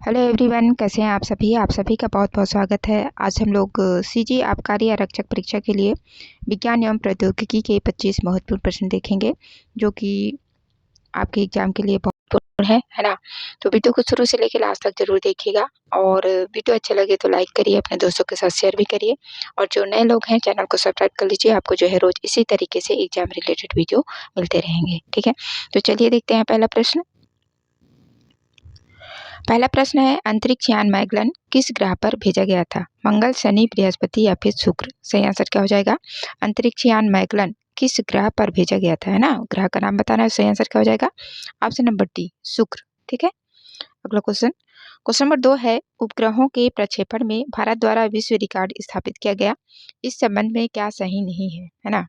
Hello everyone, कैसे हैं आप सभी का बहुत बहुत स्वागत है। आज हम लोग सीजी आबकारी आरक्षक परीक्षा के लिए विज्ञान एवं प्रौद्योगिकी के 25 महत्वपूर्ण प्रश्न देखेंगे, जो कि आपके एग्जाम के लिए बहुत महत्वपूर्ण है ना। तो वीडियो को शुरू से लेकर लास्ट तक जरूर देखिएगा, और वीडियो अच्छा लगे तो लाइक करिए, अपने दोस्तों के साथ शेयर भी करिए, और जो नए लोग हैं चैनल को सब्सक्राइब कर लीजिए। आपको जो है रोज इसी तरीके से एग्जाम रिलेटेड वीडियो मिलते रहेंगे, ठीक है। तो चलिए देखते हैं पहला प्रश्न। पहला प्रश्न है, अंतरिक्ष यान मैगलन किस ग्रह पर भेजा गया था? मंगल, शनि, बृहस्पति या फिर शुक्र? सही आंसर क्या हो जाएगा? अंतरिक्ष यान मैगलन किस ग्रह पर भेजा गया था, है ना। ग्रह का नाम बताना है। सही आंसर क्या हो जाएगा? ऑप्शन नंबर डी, शुक्र। ठीक है। अगला क्वेश्चन, क्वेश्चन नंबर 2 है, उपग्रहों के प्रक्षेपण में भारत द्वारा विश्व रिकॉर्ड स्थापित किया गया। इस संबंध में क्या सही नहीं है ना।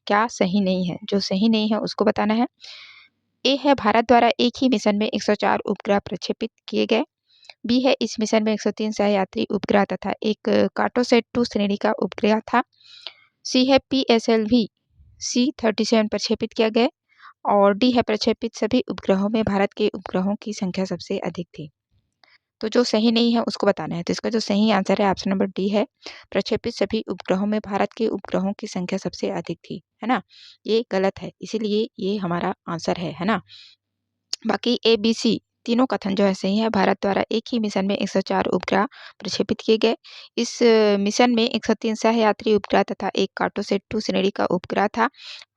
क्या सही नहीं है? जो सही नहीं है उसको बताना है। ए है, भारत द्वारा एक ही मिशन में 104 उपग्रह प्रक्षेपित किए गए। बी है, इस मिशन में 103 सहयात्री उपग्रह तथा एक कार्टोसैट 2 श्रेणी का उपग्रह था। सी है, PSLV C-37 प्रक्षेपित किया गया। और डी है, प्रक्षेपित सभी उपग्रहों में भारत के उपग्रहों की संख्या सबसे अधिक थी। तो जो सही नहीं है उसको बताना है। तो इसका जो सही आंसर है ऑप्शन नंबर डी है, प्रक्षेपित सभी उपग्रहों में भारत के उपग्रहों की संख्या सबसे अधिक थी, है ना। ये गलत है, इसीलिए ये हमारा आंसर है ना। बाकी ए बी सी तीनों कथन जो है सही है। भारत द्वारा एक ही मिशन में 104 उपग्रह प्रक्षेपित किए गए। इस मिशन में 103 सहयात्री उपग्रह तथा एक कार्टोसैट 2 श्रेणी का उपग्रह था,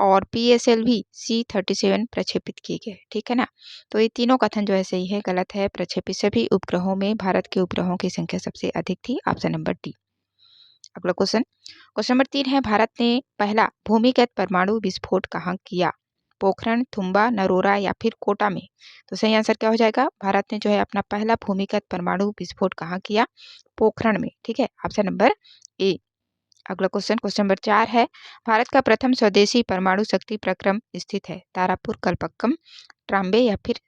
और PSLV C-37 प्रक्षेपित किए गए, ठीक है ना। तो ये तीनों कथन जो है सही है। गलत है, प्रक्षेपित सभी उपग्रहों में भारत के उपग्रहों की संख्या सबसे अधिक थी। Option number D. अगला क्वेश्चन, क्वेश्चन नंबर 3 है, भारत ने पहला भूमिगत परमाणु विस्फोट कहाँ किया? पोखरण, थुम्बा, नरोरा या फिर कोटा में? तो सही आंसर क्या हो जाएगा? भारत ने जो है अपना पहला भूमिगत परमाणु विस्फोट कहाँ किया? पोखरण में, ठीक है। Option number A. अगला क्वेश्चन, क्वेश्चन नंबर 4 है, भारत का प्रथम स्वदेशी परमाणु शक्ति प्रक्रम स्थित है तारापुर, कलपक्कम, ट्राम्बे या फिर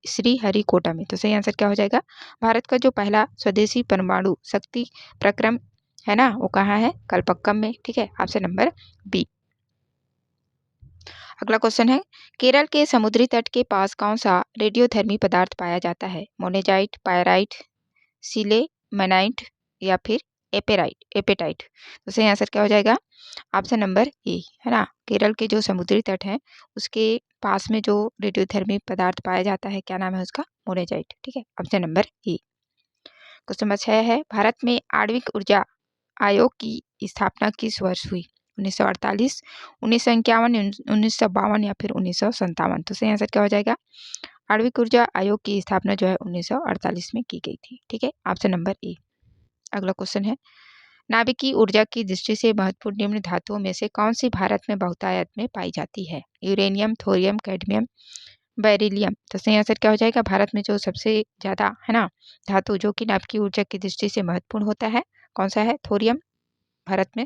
श्रीहरिकोटा में? तो सही आंसर क्या हो जाएगा? भारत का जो पहला स्वदेशी परमाणु शक्ति प्रक्रम है ना, वो कहाँ है? कलपक्कम में, ठीक है। Option number B. अगला क्वेश्चन है, केरल के समुद्री तट के पास कौन सा रेडियोधर्मी पदार्थ पाया जाता है? मोनेजाइट, पायराइट, सिलेमेनाइट या फिर एपेटाइट? तो सही आंसर क्या हो जाएगा? ऑप्शन नंबर ए, है ना। केरल के जो समुद्री तट है उसके पास में जो रेडियोधर्मी पदार्थ पाया जाता है, क्या नाम है उसका? मोनेजाइट, ठीक है। Option number A. Question number 6 है, भारत में आणविक ऊर्जा आयोग की स्थापना किस वर्ष हुई? 1948, 1951, 1952 या फिर 1957? तो सही आंसर क्या हो जाएगा? आणविक ऊर्जा आयोग की स्थापना जो है 1948 में की गई थी, ठीक है। Option number A. अगला क्वेश्चन है, नाभिकीय ऊर्जा की दृष्टि से महत्वपूर्ण निम्न धातुओं में से कौन सी भारत में बहुतायत में पाई जाती है? Uranium, thorium, cadmium, beryllium? तो सही आंसर क्या हो जाएगा? भारत में जो सबसे ज्यादा है ना धातु जो कि नाभिकीय ऊर्जा की दृष्टि से महत्वपूर्ण होता है, कौन सा है? थोरियम भारत में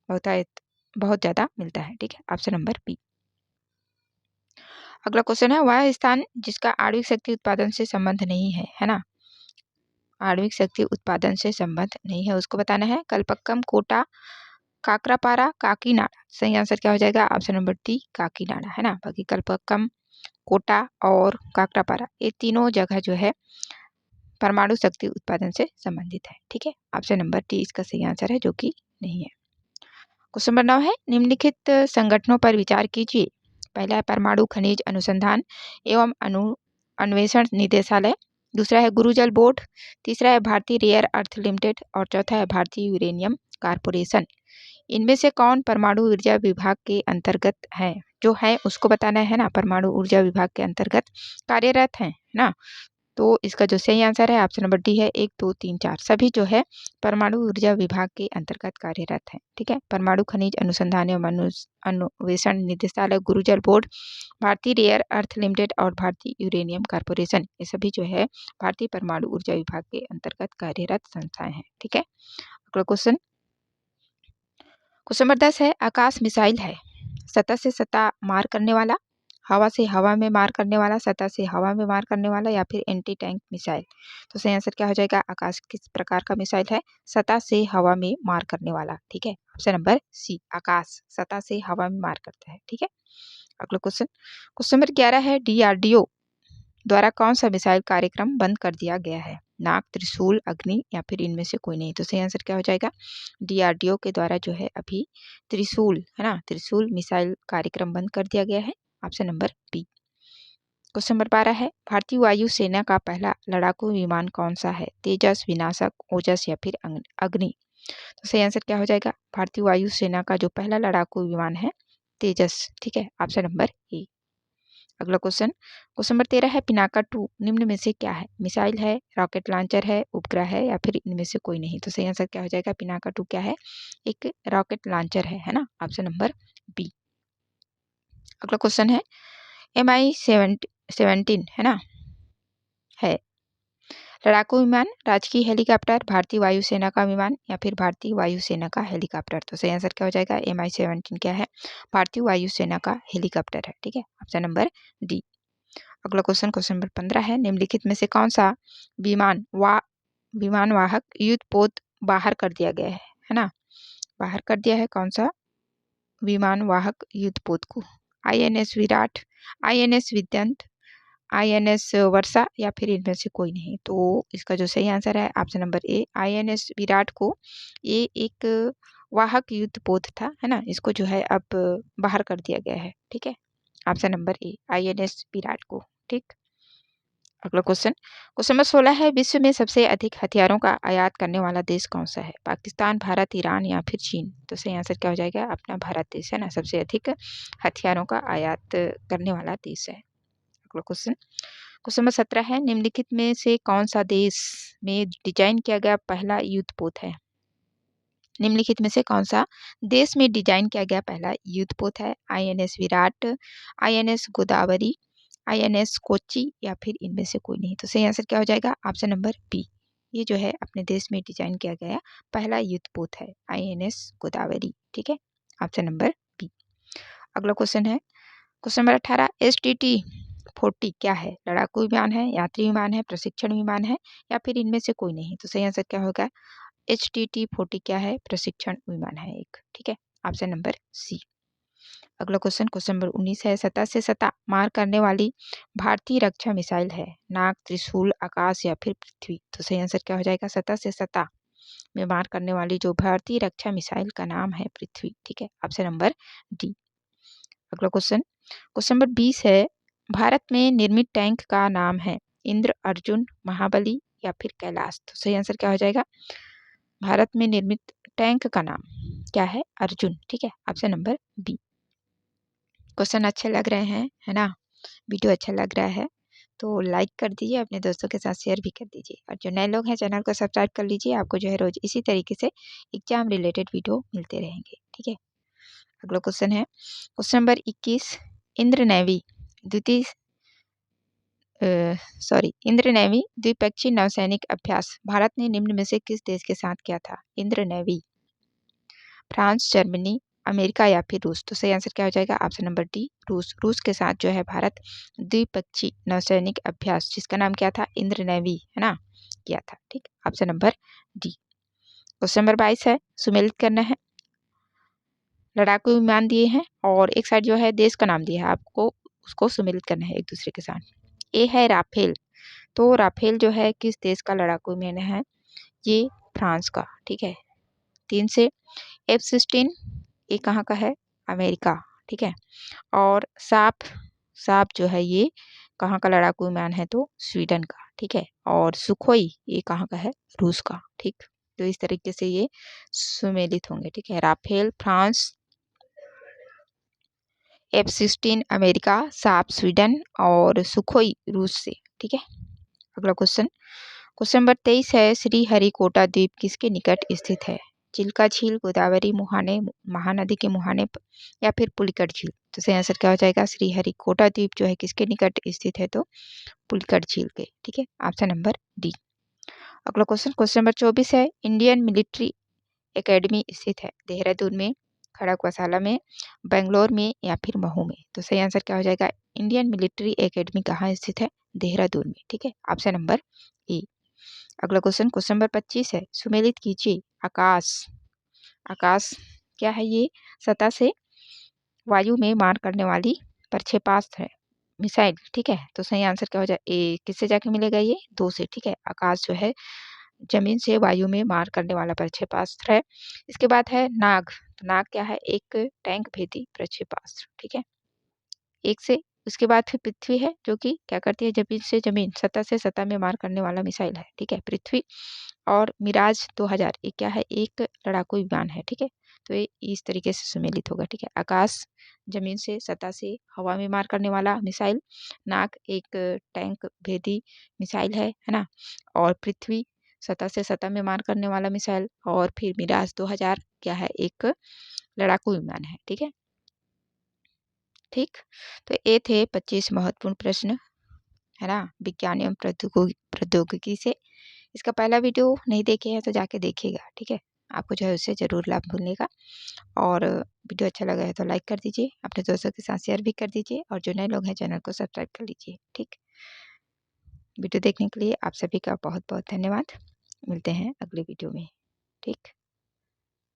बहुतायत बहुत ज्यादा मिलता है, ठीक है। Option number B. अगला क्वेश्चन है, वह स्थान जिसका आणविक शक्ति उत्पादन से संबंध नहीं है ना। आणविक शक्ति उत्पादन से संबंध नहीं है उसको बताना है। कलपक्कम, कोटा, काकरापारा, काकीनाडा? सही आंसर क्या हो जाएगा? ऑप्शन नंबर डी, काकीनाडा, है ना। बाकी कलपक्कम, कोटा और काकरापारा ये तीनों जगह जो है परमाणु शक्ति उत्पादन से संबंधित है, ठीक है। ऑप्शन नंबर डी इसका सही आंसर है, जो कि नहीं है। क्वेश्चन नंबर 9 है, निम्नलिखित संगठनों पर विचार कीजिए। पहला है परमाणु खनिज अनुसंधान एवं अन्वेषण निदेशालय, दूसरा है गुरुजल बोर्ड, तीसरा है भारतीय रेयर अर्थ लिमिटेड, और चौथा है भारतीय यूरेनियम कारपोरेशन। इनमें से कौन परमाणु ऊर्जा विभाग के अंतर्गत है? जो है उसको बताना है ना। परमाणु ऊर्जा विभाग के अंतर्गत कार्यरत है ना। तो इसका जो सही आंसर है ऑप्शन नंबर डी है। 1, 2, 3, 4 सभी जो है परमाणु ऊर्जा विभाग के अंतर्गत कार्यरत है, ठीक है। परमाणु खनिज अनुसंधान एवं अन्वेषण निदेशालय, गुरुजल बोर्ड, भारतीय रेयर अर्थ लिमिटेड और भारतीय यूरेनियम कारपोरेशन, ये सभी जो है भारतीय परमाणु ऊर्जा विभाग के अंतर्गत कार्यरत संस्थाएं हैं, ठीक है। अगला क्वेश्चन, क्वेश्चन नंबर 10 है, आकाश मिसाइल है सतह से सतह मार करने वाला, हवा से हवा में मार करने वाला, सतह से हवा में मार करने वाला या फिर एंटी टैंक मिसाइल? तो सही आंसर क्या हो जाएगा? आकाश किस प्रकार का मिसाइल है? सतह से हवा में मार करने वाला, ठीक है। ऑप्शन नंबर सी, आकाश सतह से हवा में मार करता है, ठीक है। अगला क्वेश्चन, क्वेश्चन नंबर 11 है, द्वारा कौन सा मिसाइल कार्यक्रम बंद कर दिया गया है? नाग, त्रिशूल, अग्नि या फिर इनमें से कोई नहीं। तो सही आंसर क्या हो जाएगा? DRDO के द्वारा जो है अभी त्रिशूल, है ना, त्रिशूल मिसाइल कार्यक्रम बंद कर दिया गया है। Option number B. Question number 12 है, भारतीय वायु सेना का पहला लड़ाकू विमान कौन सा है? तेजस, विनाशक, ओजस या फिर अग्नि। तो सही आंसर क्या हो जाएगा? भारतीय वायु सेना का जो पहला लड़ाकू विमान है तेजस। ठीक है, ऑप्शन नंबर ए। अगला क्वेश्चन, क्वेश्चन नंबर 13 है, पिनाका 2 निम्न में से क्या है? मिसाइल है, रॉकेट लॉन्चर है, उपग्रह है या फिर इनमें से कोई नहीं। तो सही आंसर क्या हो जाएगा? पिनाका 2 क्या है? एक रॉकेट लॉन्चर है ना, ऑप्शन नंबर बी। अगला क्वेश्चन है, MI-17 है ना, है लड़ाकू विमान, राजकीय हेलीकॉप्टर, भारतीय वायुसेना का विमान या फिर भारतीय वायुसेना का हेलीकॉप्टर। तो सही आंसर क्या हो जाएगा? MI-17 क्या है? भारतीय वायुसेना का हेलीकॉप्टर है। ठीक है, ऑप्शन नंबर डी। अगला क्वेश्चन, क्वेश्चन नंबर 15 है, निम्नलिखित में से कौन सा विमान वाहक युद्धपोत बाहर कर दिया गया है ना, बाहर कर दिया है कौन सा विमान वाहक युद्धपोत को? INS विराट, INS विद्यंत, INS वर्षा या फिर इनमें से कोई नहीं। तो इसका जो सही आंसर है option number A, INS Virat को, ये एक वाहक युद्धपोत था, है ना, इसको जो है अब बाहर कर दिया गया है। ठीक है, option number A, INS Virat को। ठीक, अगला क्वेश्चन, क्वेश्चन नंबर 16 है, विश्व में सबसे अधिक हथियारों का आयात करने वाला देश कौन सा है? पाकिस्तान, भारत, ईरान या फिर चीन। तो सही आंसर क्या हो जाएगा? अपना भारत देश है ना, सबसे अधिक हथियारों का आयात करने वाला देश है। अगला क्वेश्चन, क्वेश्चन नंबर 17 है, निम्नलिखित में से कौन सा देश में डिजाइन किया गया पहला युद्धपोत है? निम्नलिखित में से कौन सा देश में डिजाइन किया गया पहला युद्धपोत है? INS Virat, INS Godavari, INS Kochi या फिर इनमें से कोई नहीं। तो सही आंसर क्या हो जाएगा? ऑप्शन नंबर बी, ये जो है अपने देश में डिजाइन किया गया पहला युद्धपोत है INS गोदावरी। ठीक है, ऑप्शन नंबर बी। अगला क्वेश्चन है, क्वेश्चन नंबर 18, STT-40 क्या है? लड़ाकू विमान है, यात्री विमान है, प्रशिक्षण विमान है या फिर इनमें से कोई नहीं। तो सही आंसर क्या होगा? HTT-40 क्या है? प्रशिक्षण विमान है एक। ठीक है, ऑप्शन नंबर सी। अगला क्वेश्चन, क्वेश्चन नंबर 19 है, सतह से सतह मार करने वाली भारतीय रक्षा मिसाइल है? नाग, त्रिशूल, आकाश या फिर पृथ्वी। तो सही आंसर क्या हो जाएगा? सतह से सतह में मार करने वाली जो भारतीय रक्षा मिसाइल का नाम है पृथ्वी। ठीक है, ऑप्शन नंबर डी। अगला क्वेश्चन, क्वेश्चन नंबर 20 है, भारत में निर्मित टैंक का नाम है इंद्र, अर्जुन, महाबली या फिर कैलाश। तो सही आंसर क्या हो जाएगा? भारत में निर्मित टैंक का नाम क्या है? अर्जुन। ठीक है, ऑप्शन नंबर बी। क्वेश्चन अच्छे लग रहे हैं, है ना, वीडियो अच्छा लग रहा है तो लाइक कर दीजिए, अपने दोस्तों के साथ शेयर भी कर दीजिए और जो नए लोग हैं चैनल को सब्सक्राइब कर लीजिए, आपको जो है रोज इसी तरीके से एग्जाम रिलेटेड वीडियो मिलते रहेंगे। ठीक है, अगला क्वेश्चन है, क्वेश्चन नंबर 21, इंद्र नेवी द्वितीय इंद्र नेवी द्विपक्षीय नौसैनिक अभ्यास भारत ने निम्न में से किस देश के साथ किया था? Indra navy, France, Germany, America या फिर रूस। तो सही आंसर क्या हो जाएगा? ऑप्शन नंबर डी, रूस। रूस के साथ जो है भारत द्विपक्षीय नौसैनिक अभ्यास जिसका नाम क्या था? इंद्र नेवी, है ना, किया था। ठीक, option number D. Question number 22 है, सुमेलित करना है, लड़ाकू विमान दिए हैं और एक साइड जो है देश का नाम दिया है, आपको उसको सुमेलित करना है एक दूसरे के साथ। ए है राफेल, तो राफेल जो है किस देश का लड़ाकू विमान है? ये फ्रांस का। ठीक है, 3 से F-16 ये कहाँ का है? अमेरिका। ठीक है, और साप साप जो है ये कहाँ का लड़ाकू विमान है? तो स्वीडन का। ठीक है, और सुखोई ये कहाँ का है? रूस का। ठीक, तो इस तरीके से ये सुमेलित होंगे। ठीक है, Rafale France, F-16 America, Saab Sweden और सुखोई रूस से। ठीक है, अगला क्वेश्चन, क्वेश्चन नंबर 23 है, श्रीहरिकोटा द्वीप किसके निकट स्थित है? चिल्का झील, गोदावरी मुहाने, महानदी के मुहाने या फिर पुलिकट झील। तो सही आंसर क्या हो जाएगा? श्रीहरिकोटा द्वीप जो है किसके निकट स्थित है? तो पुलिकट झील के। ठीक है, ऑप्शन नंबर डी। अगला क्वेश्चन, क्वेश्चन नंबर 24 है, इंडियन मिलिट्री एकेडमी स्थित है देहरादून में, खड़क वसाला में, बेंगलोर में या फिर महू में। तो सही आंसर क्या हो जाएगा? इंडियन मिलिट्री एकेडमी कहाँ स्थित है? देहरादून में। ठीक है, ऑप्शन नंबर ए। अगला क्वेश्चन, क्वेश्चन नंबर 25 है, सुमेलित कीजिए, आकाश आकाश क्या है? ये सतह से वायु में मार करने वाली प्रक्षेपास्त्र है। मिसाइल, ठीक है। तो सही आंसर क्या हो जाए ए, किससे जाके मिलेगा ये 2 से, ठीक है। आकाश जो है जमीन से वायु में मार करने वाला प्रक्षेपास्त्र है। इसके बाद है नाग। तो नाग क्या है, एक टैंक भेदी प्रक्षेपास्त्र, ठीक है। एक से उसके बाद फिर पृथ्वी है जो कि क्या करती है, जमीन से जमीन, सतह से सतह में मार करने वाला मिसाइल है, ठीक है। पृथ्वी और मिराज 2000 ये क्या है, एक लड़ाकू विमान है, ठीक है। तो ये इस तरीके से सम्मिलित होगा, ठीक है। आकाश जमीन से सतह से हवा में मार करने वाला मिसाइल, नाग एक टैंक भेदी मिसाइल है ना। और पृथ्वी सतह से सतह में मार करने वाला मिसाइल, और फिर मिराज 2000 क्या है, एक लड़ाकू विमान है, ठीक है। ठीक, तो ये थे 25 महत्वपूर्ण प्रश्न, है ना, विज्ञान एवं प्रौद्योगिकी से। इसका पहला वीडियो नहीं देखे हैं तो जाके देखिएगा, ठीक है। आपको जो है उससे ज़रूर लाभ मिलेगा। और वीडियो अच्छा लगा है तो लाइक कर दीजिए, अपने दोस्तों के साथ शेयर भी कर दीजिए, और जो नए लोग हैं चैनल को सब्सक्राइब कर लीजिए, ठीक। वीडियो देखने के लिए आप सभी का बहुत बहुत धन्यवाद। मिलते हैं अगले वीडियो में, ठीक।